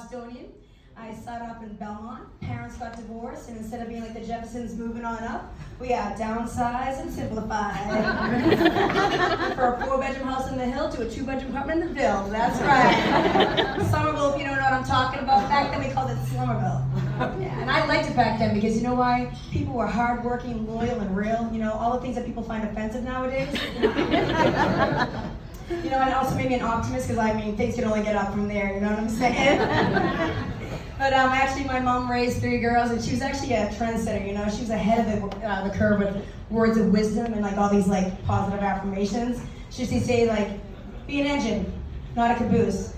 Bostonian. I started up in Belmont. Parents got divorced, and instead of being like the Jeffersons moving on up, we got downsized and simplified. For a 4-bedroom house in the Hill to a 2-bedroom apartment in the Ville. That's right. Somerville, if you don't know what I'm talking about. Back then we called it Somerville. Yeah, and I liked it back then because you know why? People were hardworking, loyal, and real. You know, all the things that people find offensive nowadays. You know, and it also made me an optimist because I mean, things can only get up from there. You know what I'm saying? But actually, my mom raised 3 girls, and she was actually a trendsetter. You know, she was ahead of the curve with words of wisdom and like all these like positive affirmations. She used to say like, "Be an engine, not a caboose.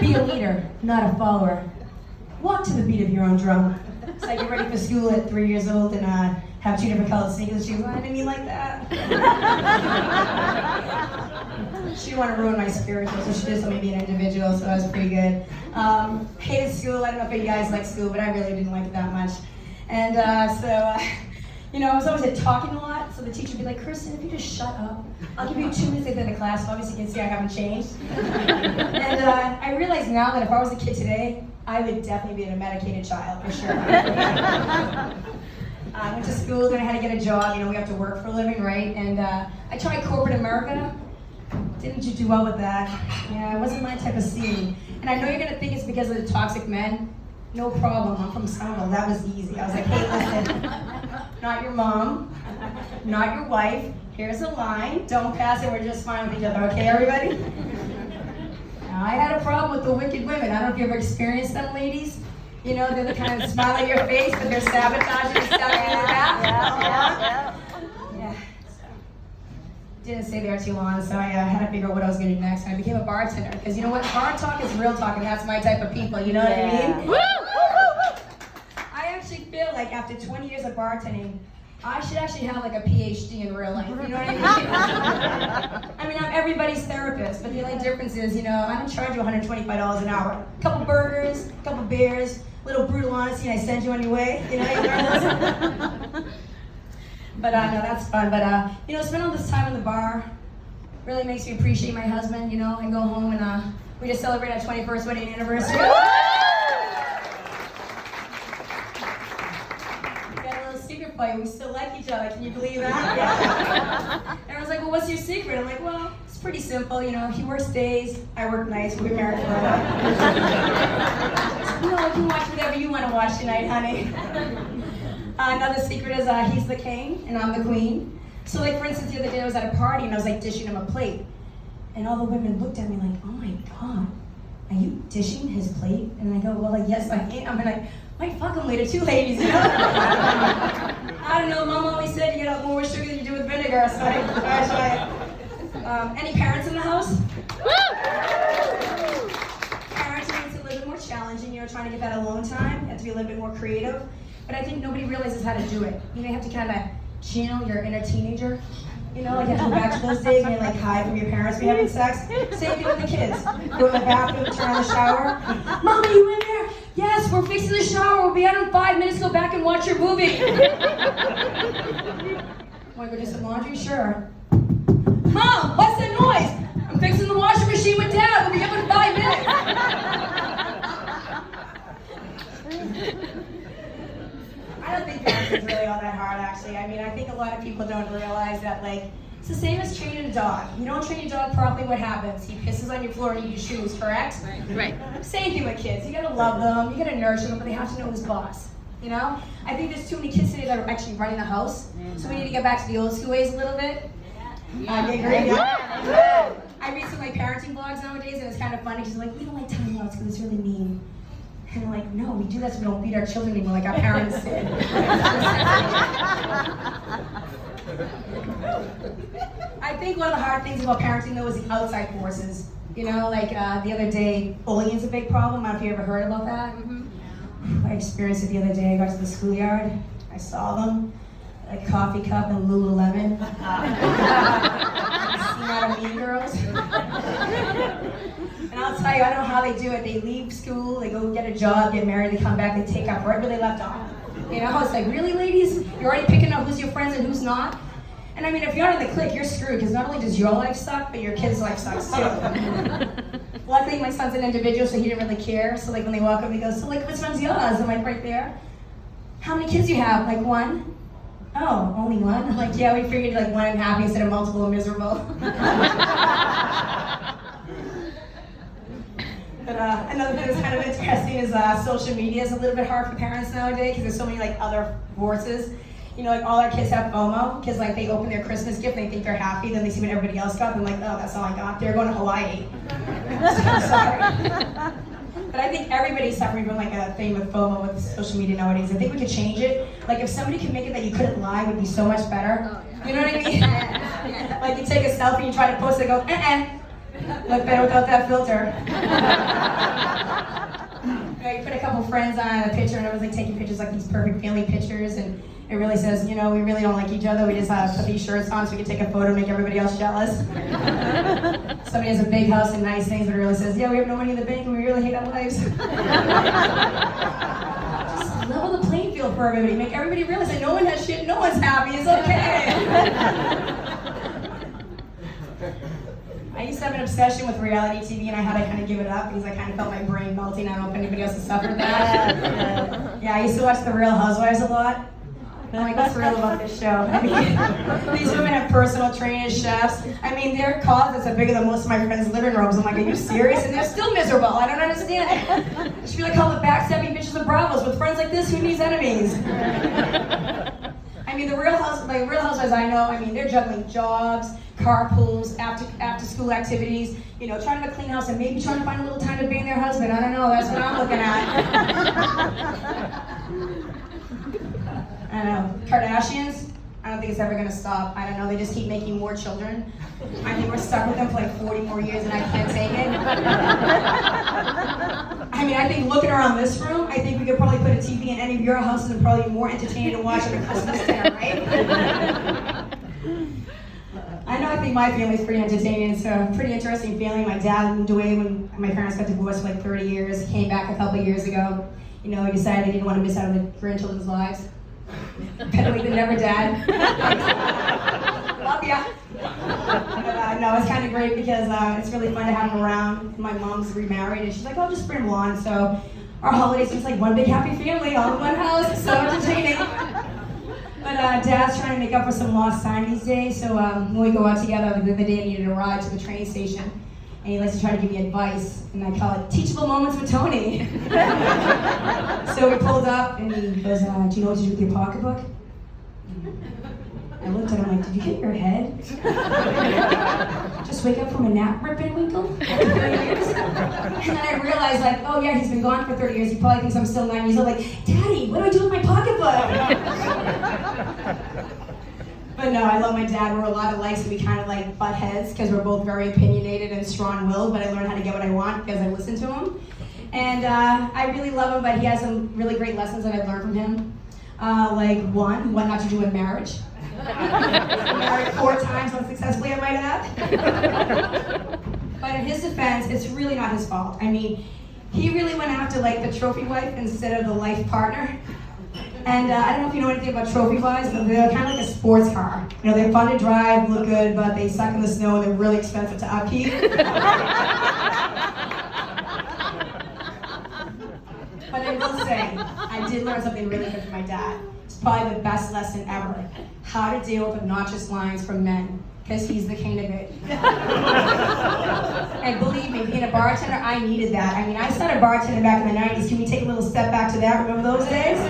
Be a leader, not a follower. Walk to the beat of your own drum." It's like you're ready for school at 3 years old and have 2 different colored sneakers. She was like, "I didn't mean like that." She didn't want to ruin my spiritual, so she just let me be an individual, so that was pretty good. Hated school. I don't know if you guys like school, but I really didn't like it that much. And you know, I was always talking a lot, so the teacher would be like, "Kristen, if you just shut up, I'll give you 2 minutes at the end of class." So obviously you can see I haven't changed. And I realize now that if I was a kid today, I would definitely be a medicated child, for sure. I went to school, then I had to get a job. You know, we have to work for a living, right? And I tried corporate America. Didn't do well with that. Yeah, it wasn't my type of scene. And I know you're gonna think it's because of the toxic men. No problem, I'm from Somerville, that was easy. I was like, "Hey, listen, not your mom, not your wife. Here's a line, don't pass it, we're just fine with each other, okay, everybody?" Now, I had a problem with the wicked women. I don't know if you ever experienced them, ladies. You know, they're the kind of smile on your face, but they're sabotaging and stabbing in your back. Yeah. Didn't stay there too long, so I had to figure out what I was going to do next. And I became a bartender, because you know what? Bar talk is real talk, and that's my type of people, you know what I mean? Woo! I actually feel like after 20 years of bartending, I should actually have like a PhD in real life, you know what I mean? I mean, I'm everybody's therapist, but the only difference is, you know, I don't charge you $125 an hour. A couple burgers, a couple beers, little brutal honesty, and I send you on your way, you know, you learn those. But no, that's fun. But you know, spending all this time in the bar really makes me appreciate my husband. You know, and go home and we just celebrate our 21st wedding anniversary. We got a little secret fight. We still like each other. Can you believe that? Yeah. Everyone's like, "Well, what's your secret?" I'm like, "Well, it's pretty simple. You know, he works days, I work nights. We've been married for a while." You know, you can watch whatever you want to watch tonight, honey. Another secret is he's the king and I'm the queen. So like for instance, the other day I was at a party and I was like dishing him a plate. And all the women looked at me like, "Oh my God, are you dishing his plate?" And I go, "Well, like, yes, I am." And I might fuck him later, 2 ladies, you know? I don't know, Mom always said you get more sugar than you do with vinegar, so I try it. Any parents in the house? Parenting is a little bit more challenging, you know, trying to get that alone time. You have to be a little bit more creative. But I think nobody realizes how to do it. You know, you have to kind of channel your inner teenager. You know, like you have to go back to those days when you're like hide from your parents when you're having sex. Same thing with the kids. Go in the bathroom, turn on the shower. "Mom, are you in there?" "Yes, we're fixing the shower. We'll be out in 5 minutes. Go back and watch your movie." "Want to go do some laundry?" "Sure." "Mom, what's that noise?" "I'm fixing the washing machine with Dad. We'll be up in 5 minutes. I don't think parenting's really all that hard, actually. I mean, I think a lot of people don't realize that, like, it's the same as training a dog. You don't train your dog properly, what happens? He pisses on your floor and eats your shoes, correct? Right. Same thing with kids. You gotta love them, you gotta nurture them, but they have to know who's boss. You know? I think there's too many kids today that are actually running the house, so we need to get back to the old school ways a little bit. Yeah. I read some of my parenting blogs nowadays, and it's kind of funny because like, "We don't like timeouts because it's really mean." And I'm like, "No, we do that so we don't beat our children anymore like our parents did." I think one of the hard things about parenting though is the outside forces. You know, like the other day, bullying is a big problem. I don't know if you ever heard about that. Mm-hmm. I experienced it the other day. I got to the schoolyard. I saw them. A coffee cup and Lululemon. Seen out of Mean Girls. And I'll tell you, I don't know how they do it. They leave school, they go get a job, get married, they come back, they take up right where they left off. You know, it's like, really, ladies? You're already picking up who's your friends and who's not? And I mean, if you're not in the clique, you're screwed, because not only does your life suck, but your kids' life sucks too. Luckily, my son's an individual, so he didn't really care. So like when they walk up, he goes, so like, which one's yours? I'm like, right there. How many kids do you have? Like, one? Oh, only one? I'm like, yeah, we figured like one and happy instead of multiple and miserable. But another thing that's kind of interesting is social media is a little bit hard for parents nowadays because there's so many like other forces. You know, like all our kids have FOMO because like they open their Christmas gift and they think they're happy, then they see what everybody else got, and they're like, oh, that's all I got. They're going to Hawaii. So sorry. But I think everybody's suffering from like a thing with FOMO with social media nowadays. I think we could change it. Like if somebody could make it that you couldn't lie, it would be so much better. You know what I mean? Like you take a selfie, you try to post it, go, look better without that filter. You put a couple friends on a picture and everyone's like taking pictures like these perfect family pictures, and it really says, you know, we really don't like each other. We just put these shirts on so we can take a photo and make everybody else jealous. Somebody has a big house and nice things, but it really says, yeah, we have no money in the bank and we really hate our lives. Just level the playing field for everybody. Make everybody realize that no one has shit, no one's happy. It's okay. I used to have an obsession with reality TV, and I had to kind of give it up because I kind of felt my brain melting. I don't know if anybody else has suffered that. Yeah, I used to watch The Real Housewives a lot. I'm like, what's real about this show? I mean, these women have personal trainers, chefs. I mean, their closets are bigger than most of my friends' living rooms. I'm like, are you serious? And they're still miserable. I don't understand it. I should be like all the backstabbing bitches of Bravos. With friends like this, who needs enemies? I mean, the Real Housewives I know, I mean, they're juggling jobs, carpools, after school activities, you know, trying to clean house and maybe trying to find a little time to bang their husband. I don't know, that's what I'm looking at. I don't know, Kardashians, I don't think it's ever gonna stop. I don't know, they just keep making more children. I think we're stuck with them for like 40 more years and I can't take it. I mean, I think looking around this room, I think we could probably put a TV in any of your houses and probably be more entertaining to watch than a Christmas dinner, right? I know, I think my family's pretty entertaining. It's a pretty interesting family. My dad moved away when my parents got divorced for like 30 years. He came back a couple of years ago. You know, he decided they didn't want to miss out on the grandchildren's lives. Better late than never, Dad. Love ya. But, no, it's kind of great because it's really fun to have him around. My mom's remarried, and she's like, oh, just bring him along. So our holidays just like one big happy family, all in one house. It's so entertaining. But Dad's trying to make up for some lost time these days. So when we go out together, the other day I needed a ride to the train station. And he likes to try to give me advice, and I call it teachable moments with Tony. So we pulled up, and he goes, do you know what to do with your pocketbook? I looked at him like, did you hit your head? Just wake up from a nap, Rip and Winkle? And then I realized, like, oh yeah, he's been gone for 30 years. He probably thinks I'm still 9 years old. Like, Daddy, what do I do with my pocketbook? But no, I love my dad. We're a lot alike, so we kind of like butt heads because we're both very opinionated and strong-willed, but I learned how to get what I want because I listen to him. And I really love him, but he has some really great lessons that I've learned from him. Like one, what not to do in marriage. Married 4 times unsuccessfully, I might add. But in his defense, it's really not his fault. I mean, he really went after like the trophy wife instead of the life partner. And I don't know if you know anything about trophy wives, but they're kind of like a sports car. You know, they're fun to drive, look good, but they suck in the snow and they're really expensive to upkeep. But I will say, I did learn something really good from my dad. It's probably the best lesson ever. How to deal with obnoxious lines from men, because he's the king of it. And believe me, being a bartender, I needed that. I mean, I started bartending back in the 90s. Can we take a little step back to that? Remember those days?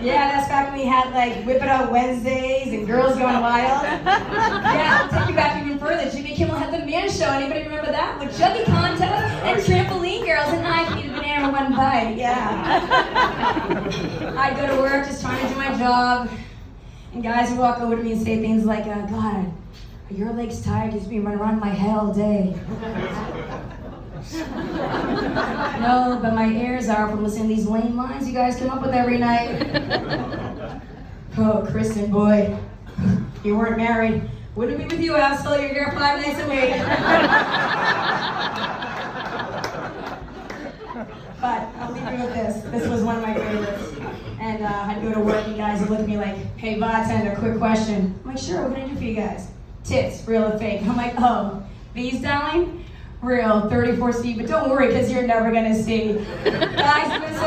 Yeah, that's back when we had like Whip It Out Wednesdays and Girls Going Wild. Yeah, I'll take you back even further. Jimmy Kimmel had the Man Show. Anybody remember that? With Juggy Contest and Trampoline Girls, and I can eat a banana in one bite. Yeah. I'd go to work just trying to do my job, and guys would walk over to me and say things like, God, are your legs tired? Because you've been running around my head all day. No, but my ears are from listening to these lame lines you guys come up with every night. Oh, Kristin, boy, you weren't married. Wouldn't be with you, asshole. You're here 5 nights a week. But I'll leave you with this. This was one of my favorites. And I'd go to work and guys would look at me like, hey, bartender, quick question. I'm like, sure, what can I do for you guys? Tits, real or fake? I'm like, oh, these, darling? Real, 34C, but don't worry, because you're never gonna see. Guys, I'm gonna